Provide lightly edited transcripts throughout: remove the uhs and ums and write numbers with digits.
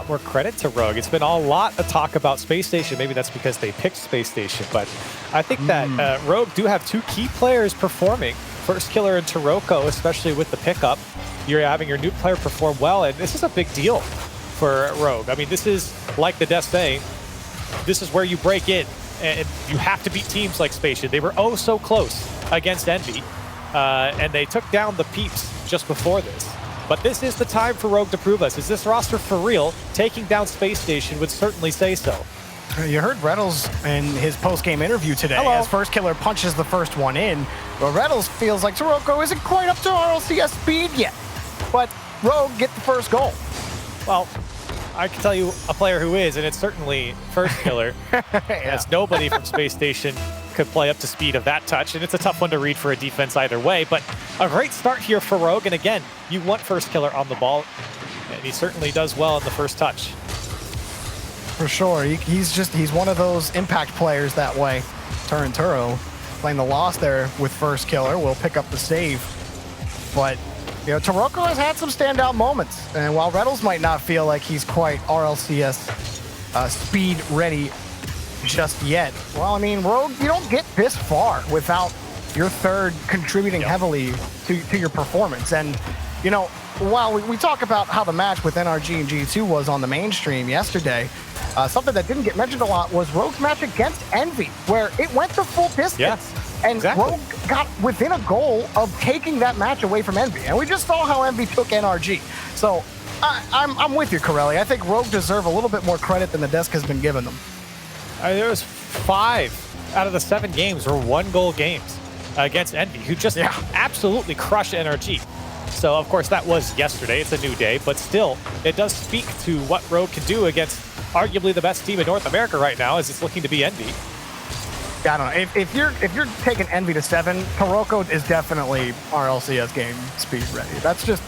more credit to Rogue. It's been a lot of talk about Spacestation. Maybe that's because they picked Spacestation, but I think that Rogue do have two key players performing. First Killer and Taroko, especially with the pickup. You're having your new player perform well, and this is a big deal for Rogue. I mean, this is like the Death saying, this is where you break in, and you have to beat teams like Spacestation. They were oh so close against Envy, and they took down the Peeps just before this. But this is the time for Rogue to prove us. Is this roster for real? Taking down Spacestation would certainly say so. You heard Reddles in his post-game interview today as First Killer punches the first one in. But Reddles feels like Taroko isn't quite up to RLCS speed yet. But Rogue get the first goal. Well, I can tell you a player who is, and it's certainly First Killer. As nobody from Spacestation could play up to speed of that touch, and it's a tough one to read for a defense either way, but a great start here for Rogue, and again, you want First Killer on the ball, and he certainly does well in the first touch. For sure, he's one of those impact players that way. Turinturo playing the loss there with First Killer will pick up the save, but you know, Taroko has had some standout moments, and while Reddles might not feel like he's quite RLCS speed ready just yet, well, I mean, Rogue, you don't get this far without your third contributing heavily to your performance. And, you know, while we talk about how the match with NRG and G2 was on the mainstream yesterday, something that didn't get mentioned a lot was Rogue's match against Envy, where it went the full distance. And Rogue got within a goal of taking that match away from Envy. And we just saw how Envy took NRG. So I'm with you, Corelli. I think Rogue deserve a little bit more credit than the desk has been given them. There was 5 out of the 7 games were 1-goal games against Envy, who just absolutely crushed NRG. So, of course, that was yesterday. It's a new day, but still, it does speak to what Rogue can do against arguably the best team in North America right now, as it's looking to be Envy. Yeah, I don't know. If you're taking Envy to 7, Taroko is definitely RLCS game speed ready. That's just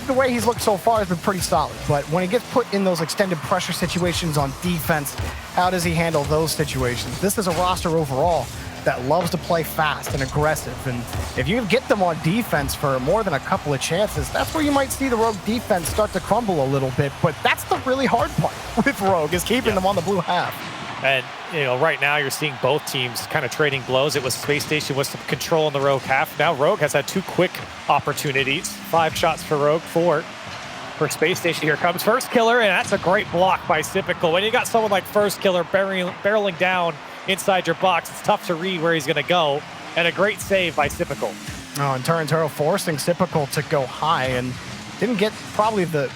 the way he's looked so far has been pretty solid. But when he gets put in those extended pressure situations on defense, how does he handle those situations? This is a roster overall that loves to play fast and aggressive. And if you get them on defense for more than a couple of chances, that's where you might see the Rogue defense start to crumble a little bit. But that's the really hard part with Rogue, is keeping them on the blue half. And, you know, right now you're seeing both teams kind of trading blows. It was Spacestation with some control in the Rogue half. Now Rogue has had 2 quick opportunities. 5 shots for Rogue, 4 for Spacestation. Here comes First Killer, and that's a great block by Sypical. When you got someone like First Killer barreling down inside your box, it's tough to read where he's going to go. And a great save by Sypical. Oh, and Turinturo forcing Sypical to go high, and didn't get probably the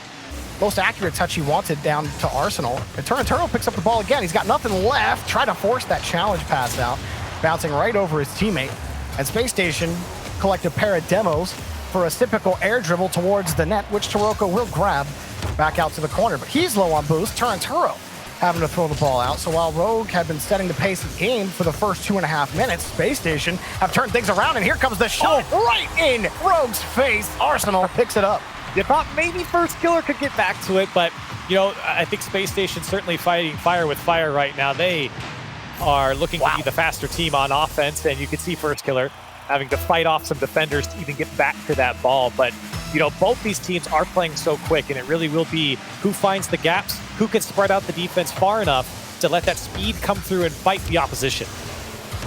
most accurate touch he wanted down to Arsenal. And Turinturo picks up the ball again. He's got nothing left. Try to force that challenge pass out, bouncing right over his teammate. And Spacestation collect a pair of demos for a Sypical air dribble towards the net, which Taroko will grab back out to the corner. But he's low on boost. Turinturo having to throw the ball out. So while Rogue had been setting the pace of the game for the first 2.5 minutes, Spacestation have turned things around, and here comes the shot right in Rogue's face. Arsenal picks it up. You thought maybe First Killer could get back to it, but, you know, I think Spacestation certainly fighting fire with fire right now. They are looking to be the faster team on offense, and you can see First Killer having to fight off some defenders to even get back to that ball. But, you know, both these teams are playing so quick, and it really will be who finds the gaps, who can spread out the defense far enough to let that speed come through and fight the opposition.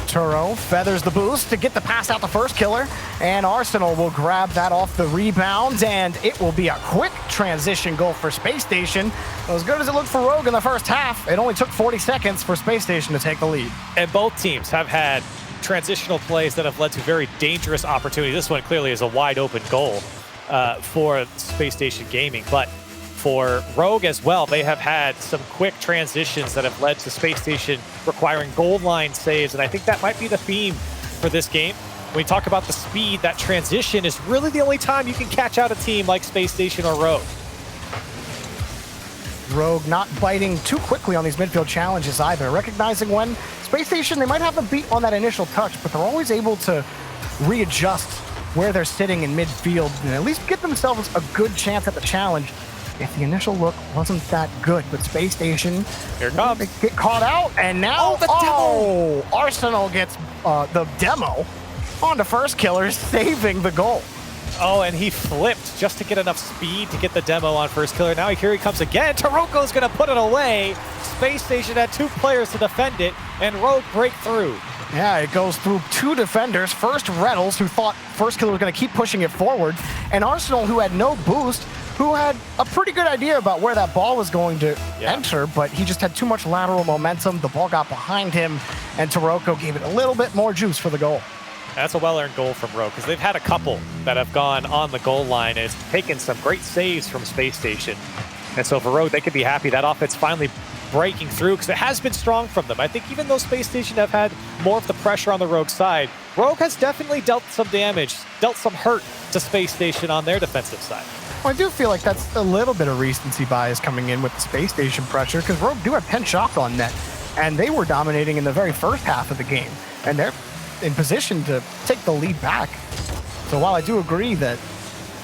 Turo feathers the boost to get the pass out to First Killer, and Arsenal will grab that off the rebound, and it will be a quick transition goal for Spacestation. As good as it looked for Rogue in the first half, it only took 40 seconds for Spacestation to take the lead. And both teams have had transitional plays that have led to very dangerous opportunities. This one clearly is a wide open goal for Spacestation Gaming, but for Rogue as well, they have had some quick transitions that have led to Spacestation requiring goal line saves, and I think that might be the theme for this game. When we talk about the speed, that transition is really the only time you can catch out a team like Spacestation or Rogue. Rogue not biting too quickly on these midfield challenges either, recognizing when Spacestation, they might have a beat on that initial touch, but they're always able to readjust where they're sitting in midfield and at least get themselves a good chance at the challenge if the initial look wasn't that good. But Spacestation, here it comes, get caught out, and now the demo. Arsenal gets the demo onto First Killer, saving the goal. Oh, and he flipped just to get enough speed to get the demo on first killer. Now here he comes again. Taroko's going to put it away. Space Station had 2 players to defend it, and Rogue break through. Yeah, it goes through 2 defenders. First, Reddles, who thought first killer was going to keep pushing it forward, and Arsenal, who had no boost, who had a pretty good idea about where that ball was going to enter, but he just had too much lateral momentum. The ball got behind him, and Taroko gave it a little bit more juice for the goal. That's a well-earned goal from Rogue, because they've had a couple that have gone on the goal line, and it's taken some great saves from Space Station. And so for Rogue, they could be happy that offense finally breaking through, because it has been strong from them. I think even though Space Station have had more of the pressure on the Rogue side, Rogue has definitely dealt some damage, dealt some hurt to Space Station on their defensive side. Well, I do feel like that's a little bit of recency bias coming in with the Space Station pressure, because Rogue do have 10 shots on net, and they were dominating in the very first half of the game, and they're in position to take the lead back. So while I do agree that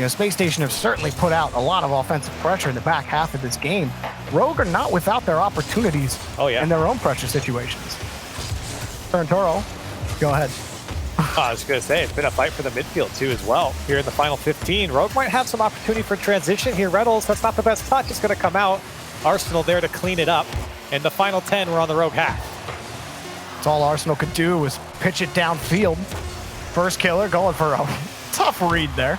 Space Station have certainly put out a lot of offensive pressure in the back half of this game, Rogue are not without their opportunities in their own pressure situations. Toro, go ahead. I was going to say, it's been a fight for the midfield, too, as well. Here in the final 15, Rogue might have some opportunity for transition here. Reddles, that's not the best touch. It's going to come out. Arsenal there to clean it up. And the final 10 were on the Rogue half. That's all Arsenal could do was pitch it downfield. First killer going for a tough read there.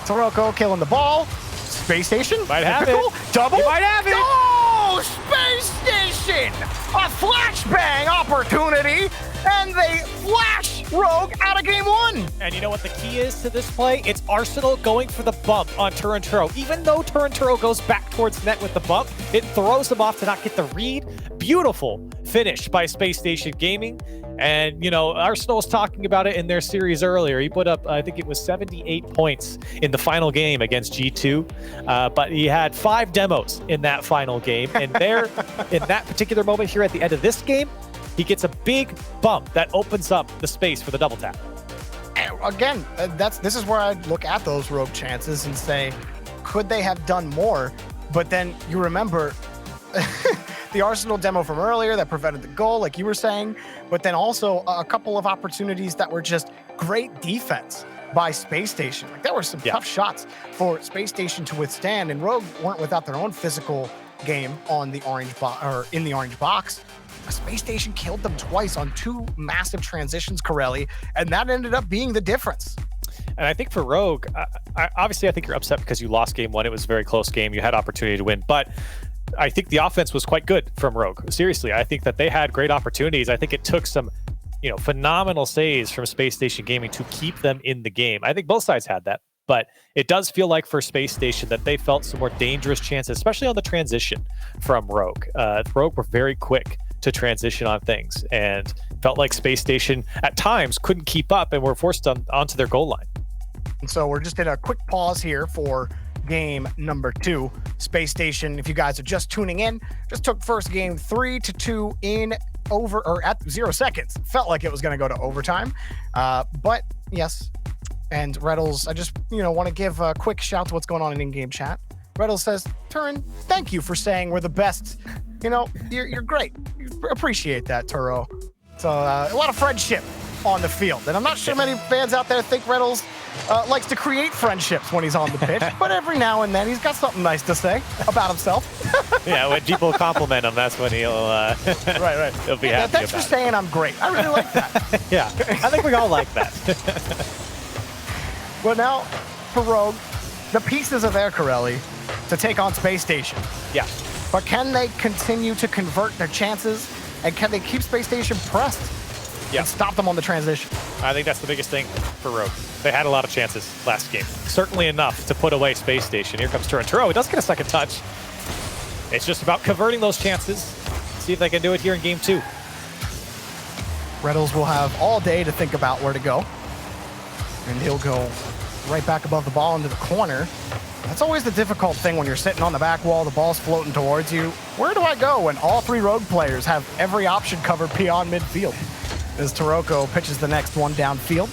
Taroko killing the ball. Space Station. Might have it. Double. You might have it. Oh, Space Station! A flashbang opportunity, and they flash Rogue out of game 1. And you know what the key is to this play? It's Arsenal going for the bump on Turinturo. Even though Turinturo goes back towards net with the bump, it throws them off to not get the read. Beautiful finish by Space Station Gaming. And, Arsenal was talking about it in their series earlier. He put up, I think it was 78 points in the final game against G2. But he had 5 demos in that final game. And there, in that particular moment here at the end of this game, he gets a big bump that opens up the space for the double tap. Again, this is where I look at those Rogue chances and say, could they have done more? But then you remember the Arsenal demo from earlier that prevented the goal, like you were saying, but then also a couple of opportunities that were just great defense by Space Station. Like there were some tough shots for Space Station to withstand, and Rogue weren't without their own physical game on the orange or in the orange box. Space Station killed them twice on 2 massive transitions, Corelli, and that ended up being the difference. And I think for Rogue, obviously I think you're upset because you lost game 1. It was a very close game. You had opportunity to win, but I think the offense was quite good from Rogue. Seriously, I think that they had great opportunities. I think it took some, phenomenal saves from Space Station Gaming to keep them in the game. I think both sides had that, but it does feel like for Space Station that they felt some more dangerous chances, especially on the transition from Rogue. Rogue were very quick to transition on things and felt like Space Station at times couldn't keep up and were forced onto their goal line. And so we're just in a quick pause here for game number 2. Space Station, if you guys are just tuning in, just took first game 3-2 in over or at 0 seconds. Felt like it was going to go to overtime, but yes. And Reddles, I just want to give a quick shout to what's going on in in-game chat. Reddles says, Turin, thank you for saying we're the best. You're great. Appreciate that, Turo. So a lot of friendship on the field, and I'm not sure many fans out there think Reddles likes to create friendships when he's on the pitch, but every now and then he's got something nice to say about himself. Yeah, when people compliment him, that's when he'll right. He'll be happy. Thanks for saying I'm great. I really like that. Yeah, I think we all like that. Well, now for Rogue, the pieces are there, Corelli, to take on Space Station. Yeah. But can they continue to convert their chances, and can they keep Space Station pressed and stop them on the transition? I think that's the biggest thing for Rogue. They had a lot of chances last game. Certainly enough to put away Space Station. Here comes Turinturo. He does get a second touch. It's just about converting those chances. See if they can do it here in game 2. Reddles will have all day to think about where to go. And he'll go right back above the ball into the corner. That's always the difficult thing when you're sitting on the back wall, the ball's floating towards you. Where do I go when all 3 Rogue players have every option covered beyond midfield? As Taroko pitches the next one downfield.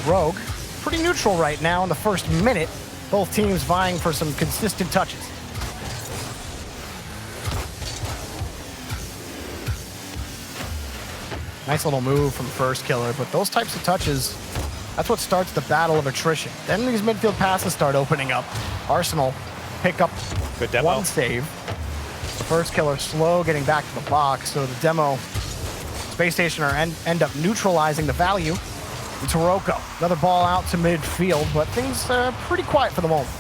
Rogue, pretty neutral right now in the first minute. Both teams vying for some consistent touches. Nice little move from first killer, but those types of touches, That's what starts the battle of attrition. Then these midfield passes start opening up. Arsenal pick up Good demo. one save. The first killer slow getting back to the box, so the demo Space Station end up neutralizing the value. And Taroko, another ball out to midfield, but things pretty quiet for the moment.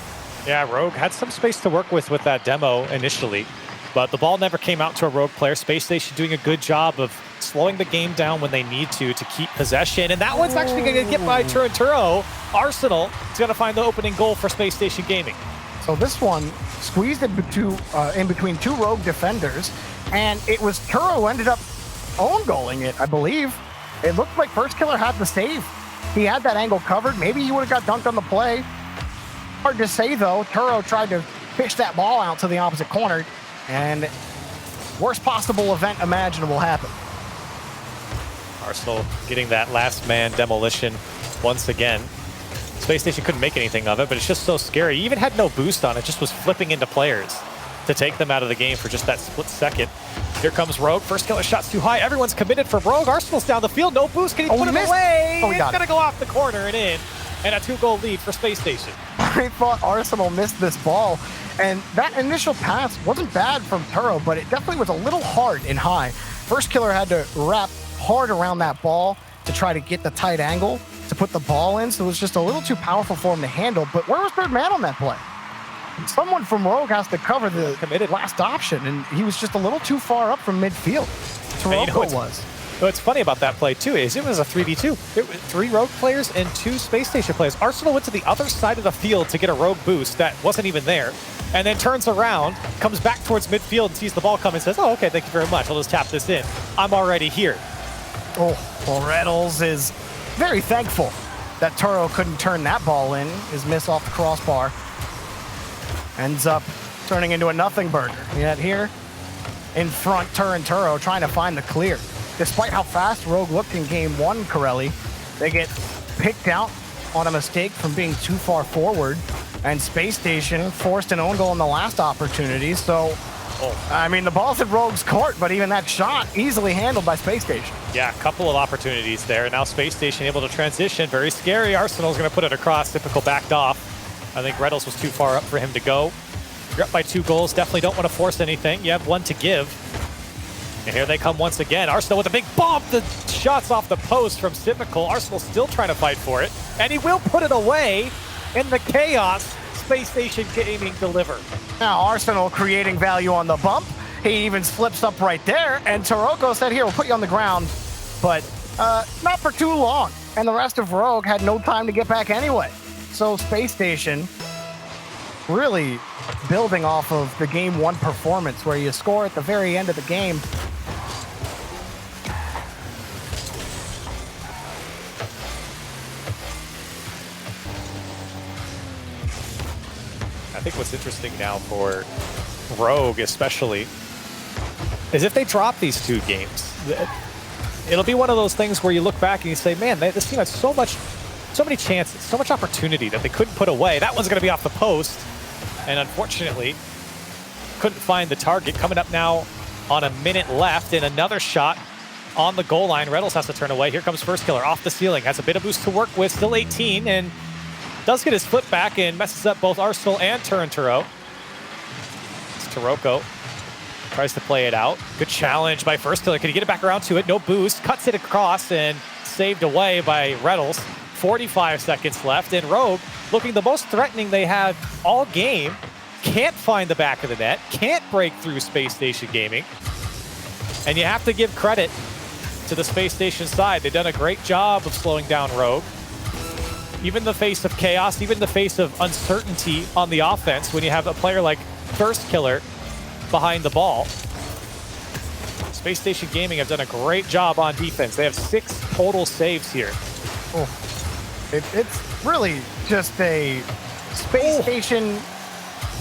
Yeah, Rogue had some space to work with that demo initially, but the ball never came out to a Rogue player. Space Station doing a good job of slowing the game down when they need to keep possession, and that one's actually going to get by Turinturo. Arsenal is going to find the opening goal for Space Station Gaming. So this one squeezed in between two Rogue defenders, and it was Turo who ended up own goaling it, I believe. It looked like First Killer had the save. He had that angle covered. Maybe he would have got dunked on the play. Hard to say, though. Turo tried to fish that ball out to the opposite corner, and worst possible event imaginable happened. Arsenal getting that last man demolition once again. Space Station couldn't make anything of it, but it's just so scary. He even had no boost on it, just was flipping into players to take them out of the game for just that split second. Here comes Rogue. First killer shot's too high. Everyone's committed for Rogue. Arsenal's down the field. No boost. Can he put it away? Oh, it's going to go off the corner and in. And a 2-goal lead for Space Station. I thought Arsenal missed this ball. And that initial pass wasn't bad from Turo, but it definitely was a little hard and high. First killer had to wrap hard around that ball to try to get the tight angle to put the ball in. So it was just a little too powerful for him to handle. But where was third man on that play? Someone from Rogue has to cover the committed last option, and he was just a little too far up from midfield. Taroko was. What's funny about that play, too, is it was a 3v2. It was 3 Rogue players and 2 Space Station players. Arsenal went to the other side of the field to get a Rogue boost that wasn't even there, and then turns around, comes back towards midfield and sees the ball come and says, oh, okay, thank you very much. I'll just tap this in. I'm already here. Oh, well, Reynolds is very thankful that Turo couldn't turn that ball in. His miss off the crossbar ends up turning into a nothing burger. Yet here in front, Turo trying to find the clear. Despite how fast Rogue looked in game 1, Corelli, they get picked out on a mistake from being too far forward, and Space Station forced an own goal in the last opportunity. So, I mean, the ball's in Rogue's court, but even that shot easily handled by Space Station. Yeah, a couple of opportunities there. Now Space Station able to transition. Very scary. Arsenal's going to put it across. Typical backed off. I think Reynolds was too far up for him to go. You're up by 2 goals. Definitely don't want to force anything. You have 1 to give. And here they come once again. Arsenal with a big bump. The shot's off the post from Typical. Arsenal still trying to fight for it. And he will put it away in the chaos. Space Station Gaming deliver. Now Arsenal creating value on the bump. He even slips up right there. And Taroko said, here, we'll put you on the ground. But not for too long. And the rest of Rogue had no time to get back anyway. So Space Station really building off of the game 1 performance where you score at the very end of the game. I think what's interesting now for Rogue especially is if they drop these 2 games, it'll be one of those things where you look back and you say, man, this team had so many chances, so much opportunity that they couldn't put away. That one's going to be off the post, and unfortunately couldn't find the target. Coming up now on a minute left, and another shot on the goal line. Reynolds has to turn away. Here comes First Killer off the ceiling. Has a bit of boost to work with, still 18, and does get his foot back and messes up both Arsenal and Turinturo. It's Taroko. Tries to play it out. Good challenge by First Killer. Can he get it back around to it? No boost. Cuts it across and saved away by Reynolds. 45 seconds left, and Rogue looking the most threatening they have all game. Can't find the back of the net. Can't break through Space Station Gaming. And you have to give credit to the Space Station side. They've done a great job of slowing down Rogue. Even in the face of chaos, even in the face of uncertainty on the offense, when you have a player like First Killer behind the ball. Space Station Gaming have done a great job on defense. They have 6 total saves here. Oh. It's really just a Space Station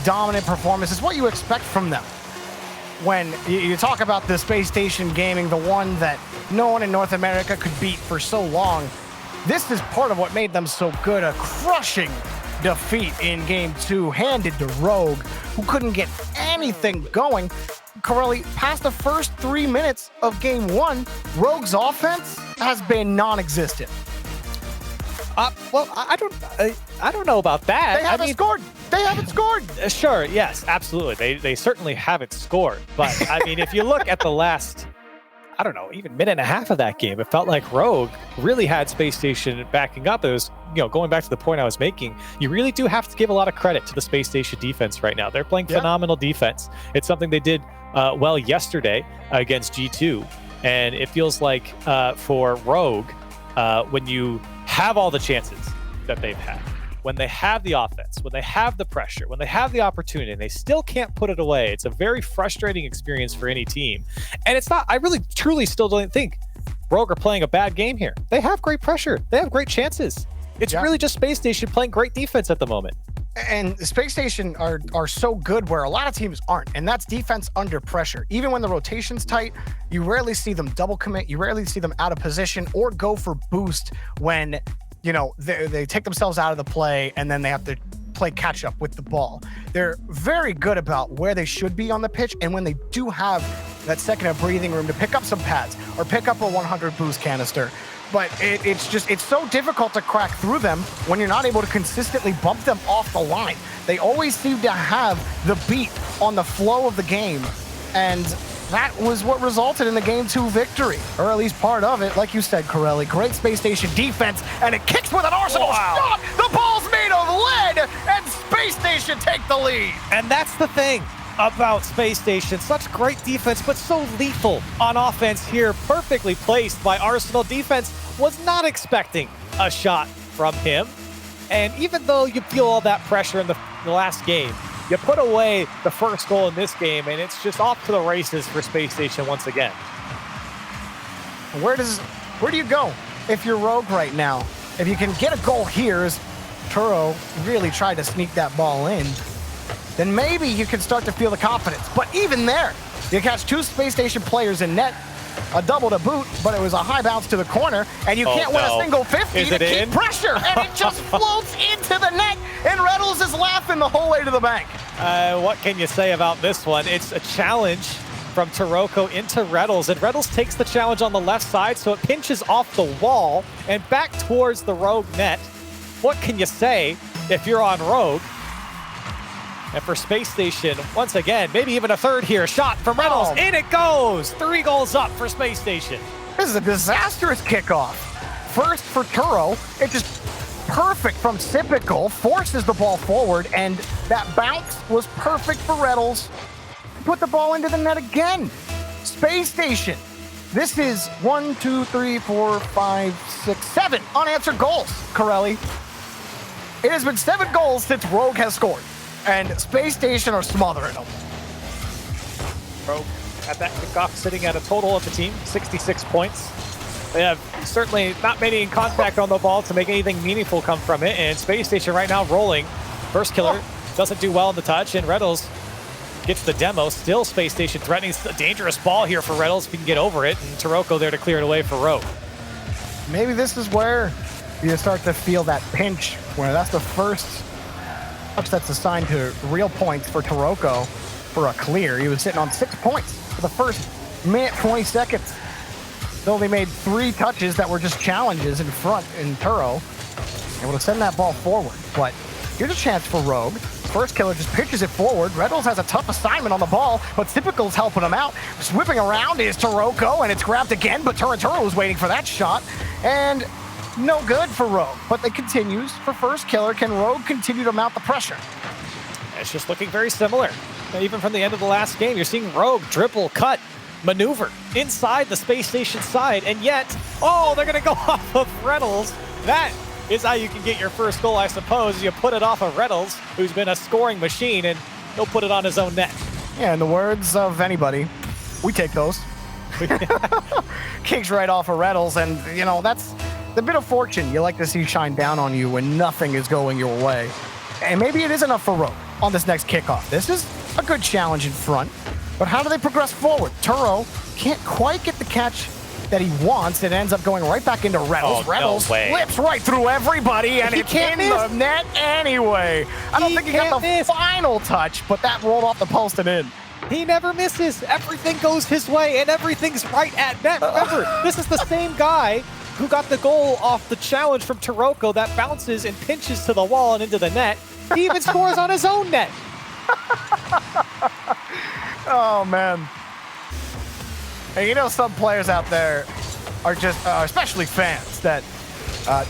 dominant performance. It's what you expect from them. When you talk about the Space Station Gaming, the one that no one in North America could beat for so long, this is part of what made them so good. A crushing defeat in game 2, handed to Rogue, who couldn't get anything going. Corelli, past the first 3 minutes of game 1, Rogue's offense has been non-existent. Well, I don't know about that. They haven't scored. They haven't scored. Sure, yes, absolutely. They certainly haven't scored. But I mean, if you look at the last, I don't know, even minute and a half of that game, it felt like Rogue really had Space Station backing up. It was, going back to the point I was making, you really do have to give a lot of credit to the Space Station defense right now. They're playing phenomenal defense. It's something they did well yesterday against G2. And it feels like for Rogue, when you have all the chances that they've had, when they have the offense, when they have the pressure, when they have the opportunity, and they still can't put it away, it's a very frustrating experience for any team. And it's not, I really, truly still don't think Rogue are playing a bad game here. They have great pressure. They have great chances. It's really just Space Station playing great defense at the moment. And Space Station are so good where a lot of teams aren't, and that's defense under pressure. Even when the rotation's tight, you rarely see them double commit, you rarely see them out of position or go for boost when they take themselves out of the play and then they have to play catch up with the ball. They're very good about where they should be on the pitch, and when they do have that second of breathing room to pick up some pads or pick up a 100 boost canister. But it's so difficult to crack through them when you're not able to consistently bump them off the line. They always seem to have the beat on the flow of the game, and that was what resulted in the Game 2 victory, or at least part of it. Like you said, Corelli, great Space Station defense, and it kicks with an Arsenal shot! The ball's made of lead, and Space Station take the lead! And that's the thing about Space Station. Such great defense, but so lethal on offense here. Perfectly placed by Arsenal. Defense was not expecting a shot from him. And even though you feel all that pressure in the last game, you put away the first goal in this game, and it's just off to the races for Space Station once again. Where do you go if you're Rogue right now? If you can get a goal here, as Turo really tried to sneak that ball in, then maybe you can start to feel the confidence. But even there, you catch two Space Station players in net, a double to boot, but it was a high bounce to the corner, and you can't win a single 50 to keep pressure, and it just floats into the net, and Reynolds is laughing the whole way to the bank. What can you say about this one? It's a challenge from Taroko into Reynolds, and Reynolds takes the challenge on the left side, so it pinches off the wall and back towards the Rogue net. What can you say if you're on Rogue? And for Space Station, once again, maybe even a third here. Shot from Reynolds. In it goes. 3 goals up for Space Station. This is a disastrous kickoff. First for Turo, it just perfect from Sipical, forces the ball forward, and that bounce was perfect for Reynolds. Put the ball into the net again. Space Station. This is 1, 2, 3, 4, 5, 6, 7 unanswered goals, Corelli. It has been 7 goals since Rogue has scored. And Space Station are smothering them. Rogue at that kickoff sitting at a total of the team, 66 points. They have certainly not made any contact on the ball to make anything meaningful come from it. And Space Station right now rolling. First killer doesn't do well in the touch, and Reynolds gets the demo. Still Space Station threatening a dangerous ball here for Reynolds if he can get over it. And Taroko there to clear it away for Rogue. Maybe this is where you start to feel that pinch, where that's the first touch that's assigned to real points for Taroko for a clear. He was sitting on 6 points for the first minute, 20 seconds. They only made 3 touches that were just challenges in front in Turo. Able to send that ball forward. But here's a chance for Rogue. First killer just pitches it forward. Reynolds has a tough assignment on the ball, but Typical's helping him out. Just whipping around is Taroko, and it's grabbed again, but Turo was waiting for that shot. And no good for Rogue, but it continues for first killer. Can Rogue continue to mount the pressure? It's just looking very similar. Even from the end of the last game, you're seeing Rogue dribble, cut, maneuver inside the Space Station side, and yet, they're going to go off of Reynolds. That is how you can get your first goal, I suppose. You put it off of Reynolds, who's been a scoring machine, and he'll put it on his own net. Yeah, in the words of anybody, we take those. Kicks right off of Reynolds, and, that's the bit of fortune you like to see shine down on you when nothing is going your way. And maybe it is enough for Rogue on this next kickoff. This is a good challenge in front, but how do they progress forward? Turo can't quite get the catch that he wants. It ends up going right back into Reynolds. Reynolds slips right through everybody, and it's in the net anyway. I don't think he got the final touch, but that rolled off the post and in. He never misses. Everything goes his way, and everything's right at net. Remember, this is the same guy who got the goal off the challenge from Taroko that bounces and pinches to the wall and into the net. He even scores on his own net. Oh, man. And you know, some players out there are just, especially fans, that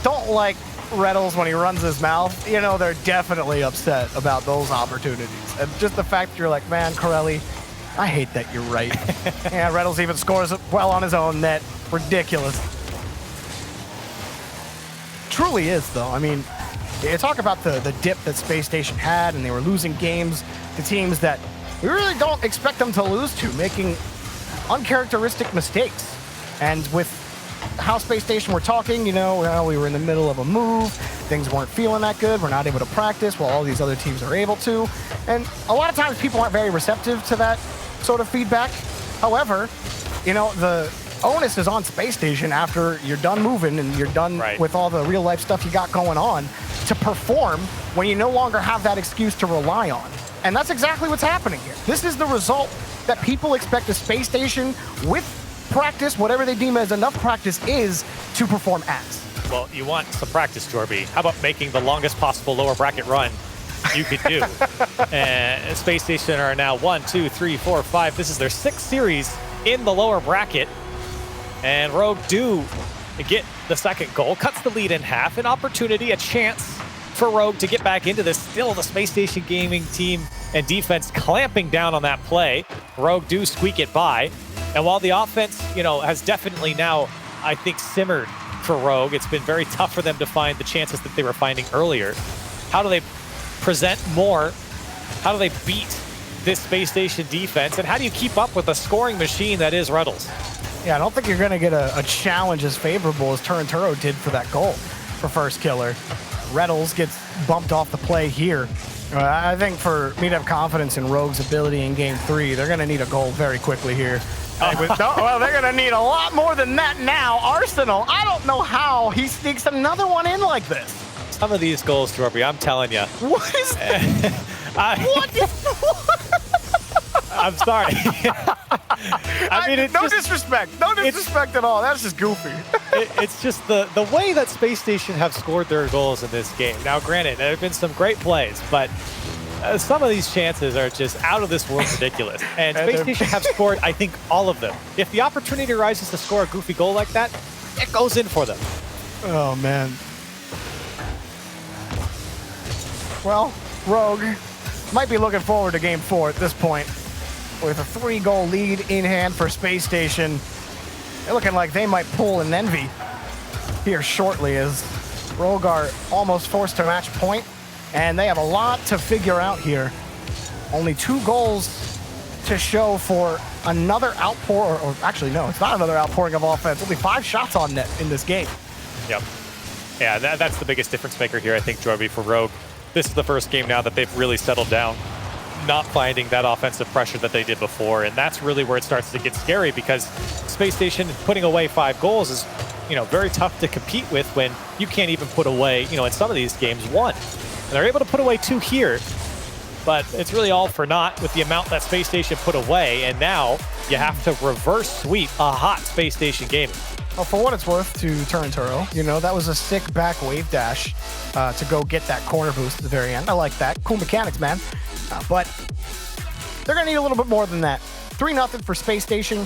don't like Reddles when he runs his mouth. You know, they're definitely upset about those opportunities. And just the fact that you're like, man, Corelli, I hate that you're right. Yeah, Reddles even scores well on his own net. Ridiculous. Truly is, though. I mean, you talk about the dip that Spacestation had, and they were losing games to teams that we really don't expect them to lose to, making uncharacteristic mistakes. And with how Spacestation were talking, you know, well, we were in the middle of a move, things weren't feeling that good, we're not able to practice while all these other teams are able to. And a lot of times people aren't very receptive to that sort of feedback. However, you know, the onus is on Spacestation after you're done moving and you're done with all the real life stuff you got going on to perform when you no longer have that excuse to rely on. And that's exactly what's happening here. This is the result that people expect a Spacestation with practice, whatever they deem as enough practice is, to perform as. Well, you want some practice, Jorby. How about making the longest possible lower bracket run you could do? And Spacestation are now 1, 2, 3, 4, 5. This is their 6th series in the lower bracket. And Rogue do get the second goal, cuts the lead in half, an opportunity, a chance for Rogue to get back into this. Still the Spacestation gaming team and defense clamping down on that play. Rogue do squeak it by. And while the offense, you know, has definitely now, I think, simmered for Rogue, it's been very tough for them to find the chances that they were finding earlier. How do they present more? How do they beat this Spacestation defense? And how do you keep up with the scoring machine that is Reddles? Yeah, I don't think you're going to get a challenge as favorable as Turinturo did for that goal for first killer. Reddles gets bumped off the play here. I think for me to have confidence in Rogue's ability in Game 3, they're going to need a goal very quickly here. Well, they're going to need a lot more than that now. Arsenal, I don't know how he sneaks another one in like this. Some of these goals, Jorby, I'm telling you. What is that? I'm sorry. I mean, no disrespect. No disrespect at all. That's just goofy. It's just the way that Spacestation have scored their goals in this game. Now, granted, there have been some great plays, but some of these chances are just out of this world ridiculous. And Spacestation have scored, I think, all of them. If the opportunity arises to score a goofy goal like that, it goes in for them. Oh, man. Well, Rogue might be looking forward to Game 4 at this point. With a 3-goal lead in hand for Spacestation, they're looking like they might pull an envy here shortly as Rogue are almost forced to match point, and they have a lot to figure out here. Only 2 goals to show for another outpour, or actually no, it's not another outpouring of offense. Only 5 shots on net in this game. Yep. Yeah, that's the biggest difference maker here, I think, Jorby, for Rogue. This is the first game now that they've really settled down, not finding that offensive pressure that they did before. And that's really where it starts to get scary, because Spacestation putting away 5 goals is, you know, very tough to compete with when you can't even put away, you know, in some of these games, 1. And they're able to put away 2 here, but it's really all for naught with the amount that Spacestation put away. And now you have to reverse sweep a hot Spacestation game. Well, for what it's worth to Turinturo, you know, that was a sick back wave dash to go get that corner boost at the very end. I like that. Cool mechanics, man. But they're going to need a little bit more than that. 3-0 for Spacestation.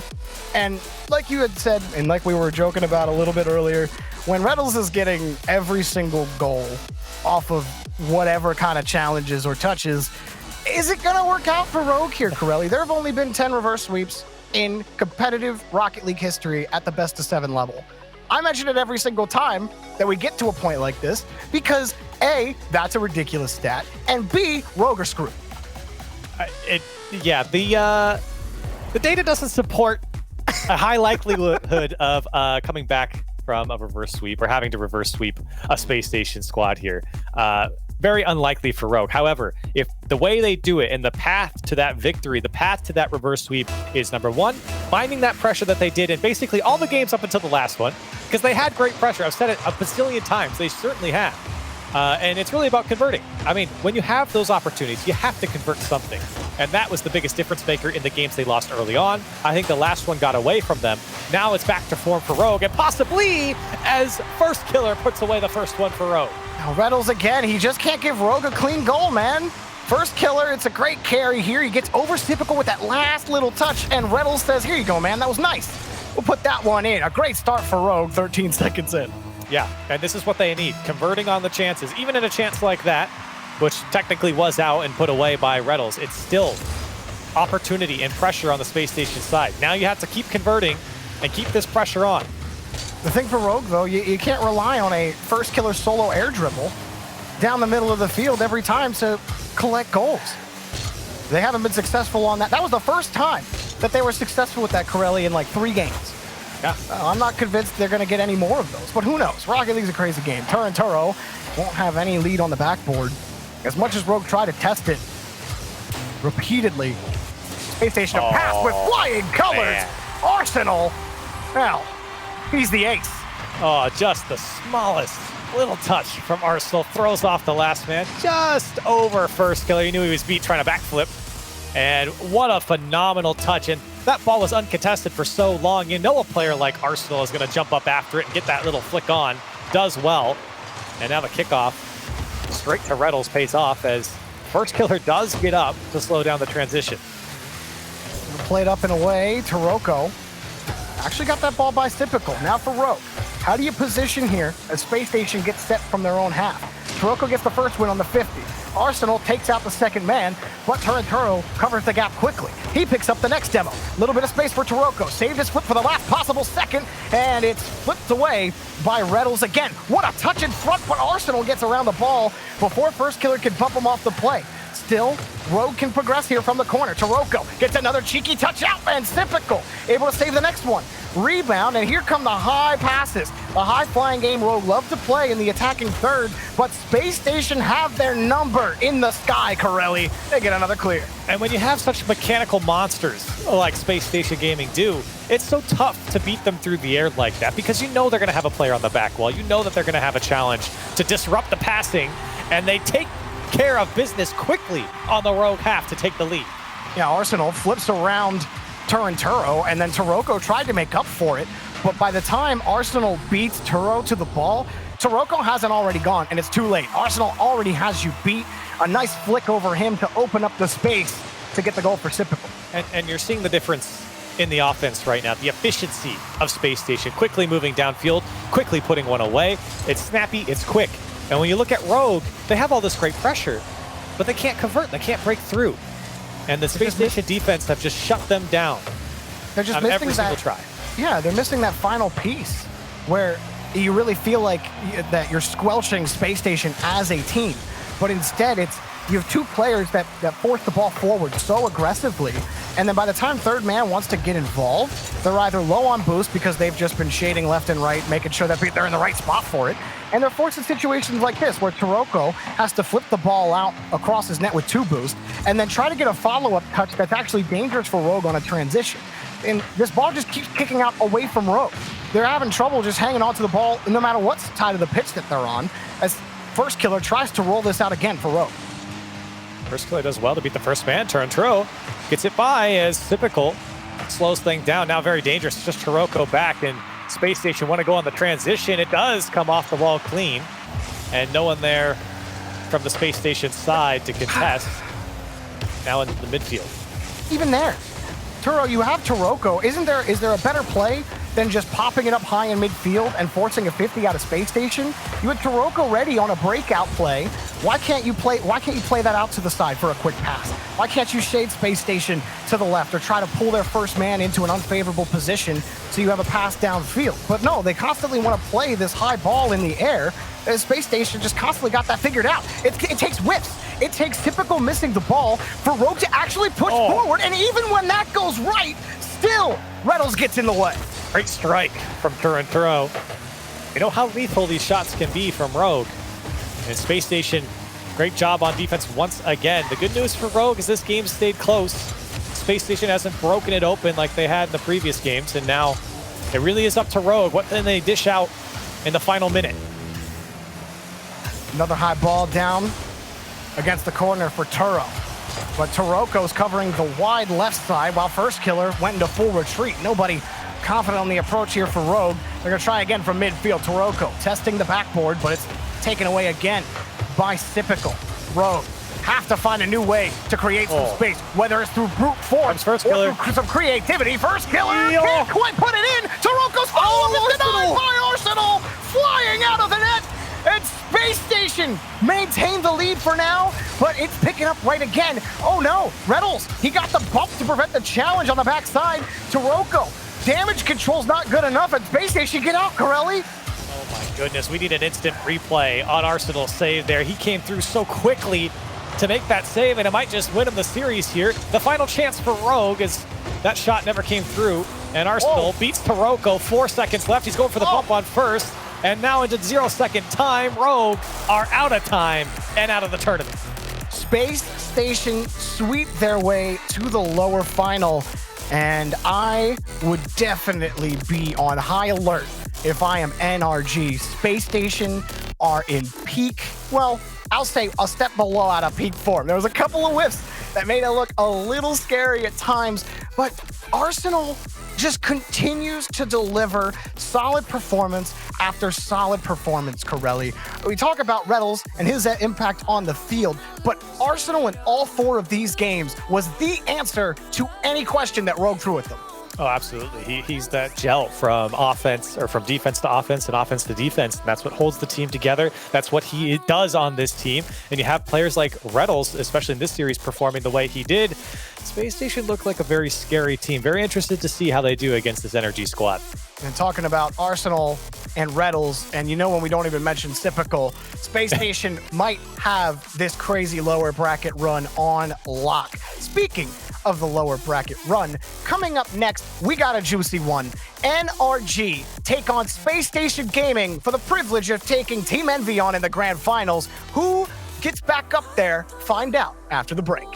And like you had said, and like we were joking about a little bit earlier, when Reddles is getting every single goal off of whatever kind of challenges or touches, is it going to work out for Rogue here, Corelli? There have only been 10 reverse sweeps in competitive Rocket League history at the best of 7 level. I mention it every single time that we get to a point like this because A, that's a ridiculous stat, and B, Rogue are screwed. Yeah, the data doesn't support a high likelihood of coming back from a reverse sweep or having to reverse sweep a Spacestation squad here. Very unlikely for Rogue. However, if the way they do it and the path to that victory, the path to that reverse sweep is, number 1, finding that pressure that they did in basically all the games up until the last one, because they had great pressure. I've said it a bazillion times. They certainly have. And it's really about converting. I mean, when you have those opportunities, you have to convert something. And that was the biggest difference maker in the games they lost early on. I think the last one got away from them. Now it's back to form for Rogue, and possibly as first killer puts away the first one for Rogue. Now Reynolds again, he just can't give Rogue a clean goal, man. First killer, it's a great carry here. He gets over Typical with that last little touch, and Reynolds says, here you go, man, that was nice. We'll put that one in. A great start for Rogue, 13 seconds in. Yeah, and this is what they need, converting on the chances. Even in a chance like that, which technically was out and put away by Reynolds, it's still opportunity and pressure on the Space Station side. Now you have to keep converting and keep this pressure on. The thing for Rogue, though, you can't rely on a first killer solo air dribble down the middle of the field every time to collect goals. They haven't been successful on that. That was the first time that they were successful with that Corelli in like 3 games. Yeah. I'm not convinced they're going to get any more of those, but who knows? Rocket League's a crazy game. Turinturo won't have any lead on the backboard. As much as Rogue tried to test it repeatedly, Space Station a pass with flying colors. Man. Arsenal, well, he's the ace. Oh, just the smallest little touch from Arsenal. Throws off the last man, just over first killer. He knew he was beat trying to backflip. And what a phenomenal touch. And that ball was uncontested for so long. You know a player like Arsenal is going to jump up after it and get that little flick on. Does well. And now the kickoff straight to Reynolds pays off as first killer does get up to slow down the transition. Played up and away. Taroko actually got that ball by Typical. Now for Rogue. How do you position here as Space Station gets set from their own half? Taroko gets the first win on the 50. Arsenal takes out the second man, but Turinturo covers the gap quickly. He picks up the next demo. Little bit of space for Taroko. Saved his flip for the last possible second, and it's flipped away by Reynolds again. What a touch in front, but Arsenal gets around the ball before first killer can bump him off the play. Still, Rogue can progress here from the corner. Taroko gets another cheeky touch out, and Typical able to save the next one. Rebound, and here come the high passes. The high-flying game Rogue love to play in the attacking third, but Space Station have their number in the sky, Corelli. They get another clear. And when you have such mechanical monsters like Space Station Gaming do, it's so tough to beat them through the air like that because you know they're going to have a player on the back wall. You know that they're going to have a challenge to disrupt the passing, and they take care of business quickly on the Rogue half to take the lead. Yeah, Arsenal flips around Turinturo, and then Taroko tried to make up for it, but by the time Arsenal beats Turo to the ball, Taroko hasn't already gone, and it's too late. Arsenal already has you beat. A nice flick over him to open up the space to get the goal for Typical. And you're seeing the difference in the offense right now, the efficiency of Space Station, quickly moving downfield, quickly putting one away. It's snappy, it's quick. And when you look at Rogue, they have all this great pressure, but they can't convert, they can't break through. And the Space Station defense have just shut them down. They're just on missing every single try. Yeah, they're missing that final piece where you really feel like that you're squelching Space Station as a team. But instead, it's you have 2 players that force the ball forward so aggressively, and then by the time third man wants to get involved, they're either low on boost because they've just been shading left and right, making sure that they're in the right spot for it, and they're forced in situations like this where Taroko has to flip the ball out across his net with 2 boost, and then try to get a follow-up touch that's actually dangerous for Rogue on a transition. And this ball just keeps kicking out away from Rogue. They're having trouble just hanging on to the ball no matter what side of the pitch that they're on, as first killer tries to roll this out again for Rogue. First killer does well to beat the first man. Turinturo gets it by as Typical slows things down. Now very dangerous. Just Taroko back, and Space Station want to go on the transition. It does come off the wall clean, and no one there from the Space Station side to contest. Now in the midfield. Even there, Turo, you have Taroko. Is there a better play than just popping it up high in midfield and forcing a 50 out of Space Station? You had Taroko ready on a breakout play. Why can't you play that out to the side for a quick pass? Why can't you shade Space Station to the left or try to pull their first man into an unfavorable position so you have a pass downfield? But no, they constantly want to play this high ball in the air. Space Station just constantly got that figured out. It takes whiffs. It takes Typical missing the ball for Rogue to actually push forward, and even when that goes right, still Reynolds gets in the way. Great strike from Turinturo. You know how lethal these shots can be from Rogue. And Space Station, great job on defense once again. The good news for Rogue is this game stayed close. Space Station hasn't broken it open like they had in the previous games, and now it really is up to Rogue. What can they dish out in the final minute? Another high ball down against the corner for Turo. But Taroko's covering the wide left side while First Killer went into full retreat. Nobody confident on the approach here for Rogue. They're going to try again from midfield. Taroko testing the backboard, but it's taken away again by Sipical. Rogue have to find a new way to create some space, whether it's through brute force or through some creativity. First Killer can't quite put it in. Taroko's follow-up denied by Arsenal, flying out of the net. And Space Station maintain the lead for now, but it's picking up right again. Oh no, Reynolds, he got the bump to prevent the challenge on the backside. Taroko, damage control's not good enough, and Space Station get out, Corelli. Oh my goodness, we need an instant replay on Arsenal's save there. He came through so quickly to make that save, and it might just win him the series here. The final chance for Rogue is that shot never came through, and Arsenal beats Taroko. 4 seconds left. He's going for the bump on first. And now into 0-second time, Rogue are out of time and out of the tournament. Space Station sweep their way to the lower final, and I would definitely be on high alert if I am NRG. Space Station are in peak, well, I'll say a step below out of peak form. There was a couple of whiffs that made it look a little scary at times, but Arsenal just continues to deliver solid performance after solid performance, Corelli. We talk about Reynolds and his impact on the field, but Arsenal in all 4 of these games was the answer to any question that Rogue threw at them. Oh, absolutely. He's that gel from offense or from defense to offense and offense to defense. And that's what holds the team together. That's what he does on this team. And you have players like Reynolds, especially in this series, performing the way he did. Space Station looked like a very scary team. Very interested to see how they do against this energy squad. And talking about Arsenal and Reynolds, and you know when we don't even mention Sipical, Space Station might have this crazy lower bracket run on lock. Speaking of the lower bracket run, coming up next, we got a juicy one. NRG take on Space Station Gaming for the privilege of taking Team Envy on in the grand finals. Who gets back up there? Find out after the break.